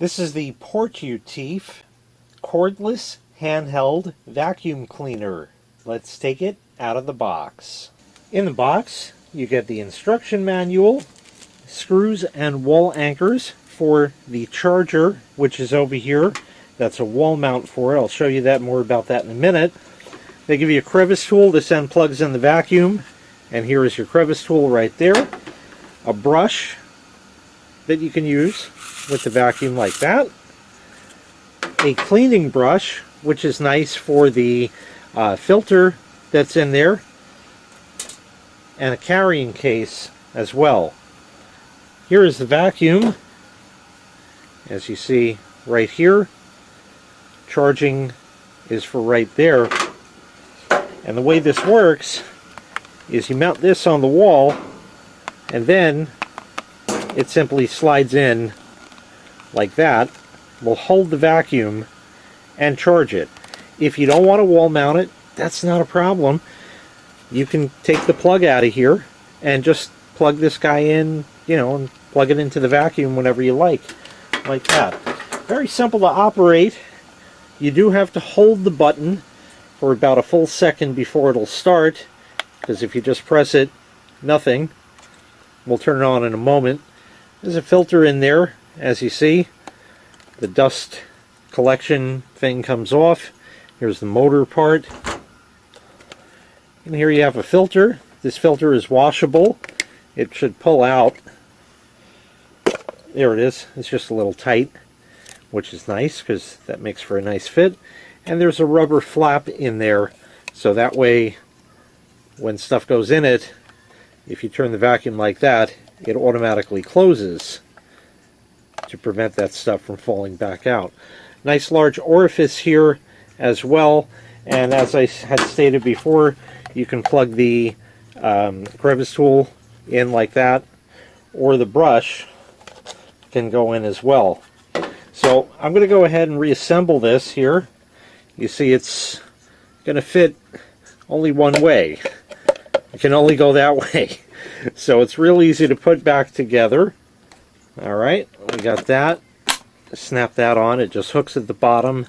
This is the Portutif cordless handheld vacuum cleaner. Let's take it out of the box. In the box, you get the instruction manual, screws and wall anchors for the charger, which is over here. That's a wall mount for it. I'll show you more about that in a minute. They give you a crevice tool. This end plugs in the vacuum, and here is your crevice tool right there. A brush that you can use with the vacuum like that. A cleaning brush, which is nice for the filter that's in there, and a carrying case as well. Here is the vacuum, as you see right here. Charging is for right there. And the way this works is you mount this on the wall, and then it simply slides in like that. Will hold the vacuum and charge it. If you don't want to wall mount it, that's not a problem. You can take the plug out of here and just plug this guy in, and plug it into the vacuum whenever you like that. Very simple to operate. You do have to hold the button for about a full second before it'll start, because if you just press it, nothing. We'll turn it on in a moment. There's a filter in there, as you see. The dust collection thing comes off. Here's the motor part. And here you have a filter. This filter is washable. It should pull out. There it is. It's just a little tight, which is nice because that makes for a nice fit. And there's a rubber flap in there, so that way when stuff goes in it, if you turn the vacuum like that, it automatically closes to prevent that stuff from falling back out. Nice large orifice here as well, and as I had stated before, you can plug the crevice tool in like that, or the brush can go in as well. So I'm going to go ahead and reassemble this here. You see it's going to fit only one way. It can only go that way. So it's real easy to put back together. Alright, we got that. Snap that on. It just hooks at the bottom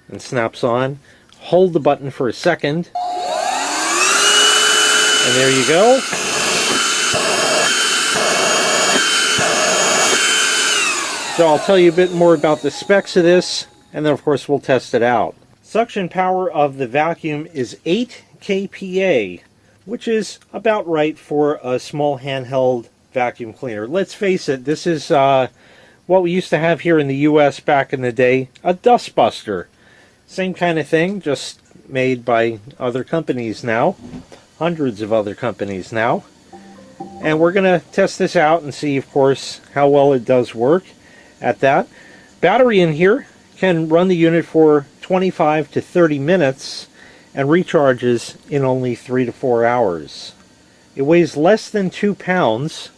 and snaps on. Hold the button for a second. And there you go. So I'll tell you a bit more about the specs of this, and then of course we'll test it out. Suction power of the vacuum is 8 kPa, which is about right for a small handheld vacuum cleaner. Let's face it, this is what we used to have here in the US back in the day, a Dustbuster. Same kind of thing, just made by other companies now, hundreds of other companies now. And we're going to test this out and see, of course, how well it does work at that. Battery in here can run the unit for 25 to 30 minutes and recharges in only 3 to 4 hours. It weighs less than 2 pounds.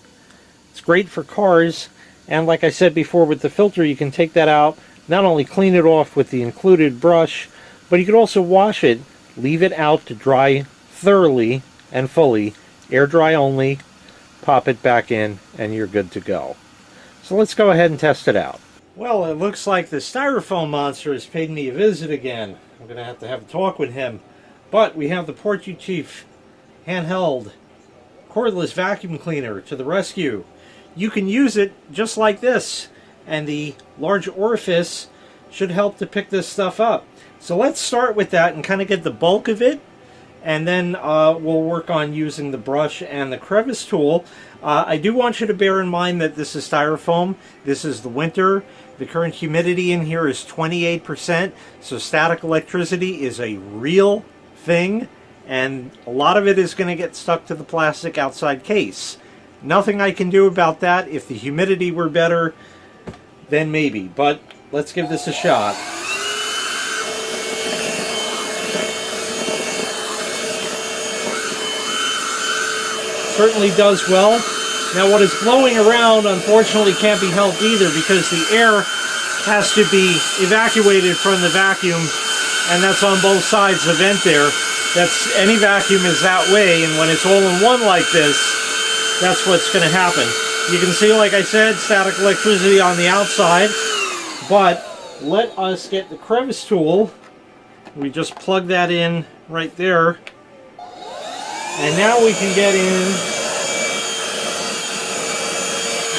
It's great for cars, and like I said before with the filter, you can take that out, not only clean it off with the included brush, but you can also wash it, leave it out to dry thoroughly and fully, air dry only, pop it back in, and you're good to go. So let's go ahead and test it out. Well, it looks like the styrofoam monster has paid me a visit again. I'm going to have a talk with him. But we have the Portutif handheld cordless vacuum cleaner to the rescue. You can use it just like this, and the large orifice should help to pick this stuff up. So let's start with that and kind of get the bulk of it, and then we'll work on using the brush and the crevice tool. I do want you to bear in mind that this is styrofoam. This is the winter. The current humidity in here is 28%, so static electricity is a real thing, and a lot of it is going to get stuck to the plastic outside case. Nothing I can do about that. If the humidity were better, then maybe, but let's give this a shot. Certainly does well. Now what is blowing around unfortunately can't be helped either, because the air has to be evacuated from the vacuum, and that's on both sides of the vent there. Any vacuum is that way, and when it's all in one like this, that's what's going to happen. You can see, like I said, static electricity on the outside. But let us get the crevice tool. We just plug that in right there. And now we can get in.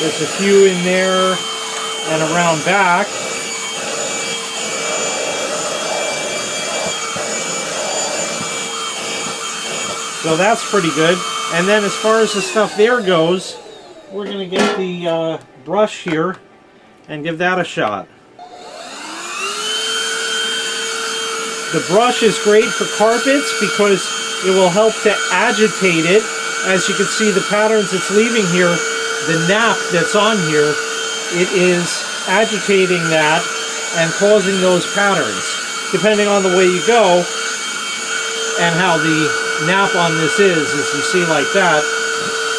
There's a few in there and around back. So that's pretty good. And then as far as the stuff there goes, we're going to get the brush here and give that a shot. The brush is great for carpets because it will help to agitate it. As you can see, the patterns it's leaving here, the nap that's on here, it is agitating that and causing those patterns, depending on the way you go and how the nap on this is, as you see, like that.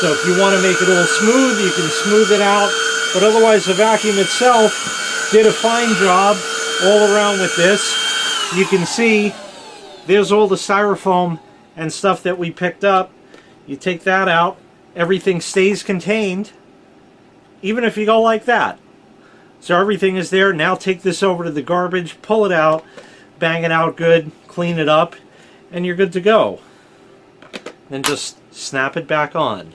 So if you want to make it all smooth, you can smooth it out, but otherwise the vacuum itself did a fine job all around with this. You can see there's all the styrofoam and stuff that we picked up. You take that out, everything stays contained, even if you go like that. So everything is there. Now take this over to the garbage, pull it out, bang it out good, clean it up, and you're good to go. Then just snap it back on.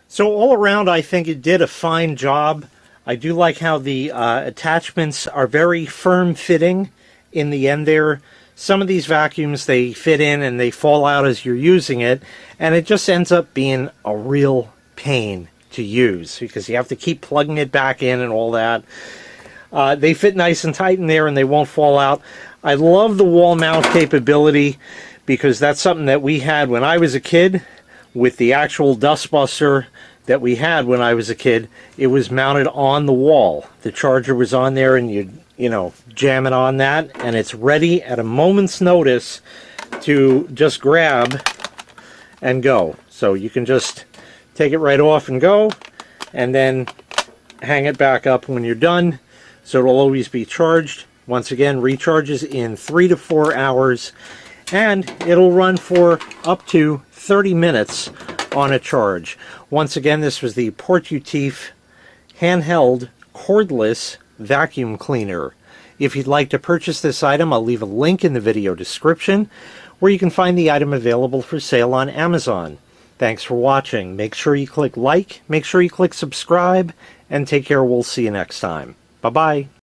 So all around, I think it did a fine job. I do like how the attachments are very firm fitting in the end there. Some of these vacuums, they fit in and they fall out as you're using it, and it just ends up being a real pain to use because you have to keep plugging it back in and all that. They fit nice and tight in there and they won't fall out. I love the wall mount capability because that's something that we had when I was a kid with the actual Dustbuster that we had when I was a kid. It was mounted on the wall. The charger was on there and you know, jam it on that and it's ready at a moment's notice to just grab and go. So you can just take it right off and go, and then hang it back up when you're done. So it'll always be charged. Once again, recharges in 3 to 4 hours, and it'll run for up to 30 minutes on a charge. Once again, this was the Portutif handheld cordless vacuum cleaner. If you'd like to purchase this item, I'll leave a link in the video description where you can find the item available for sale on Amazon. Thanks for watching. Make sure you click like, make sure you click subscribe, and take care. We'll see you next time. Bye-bye.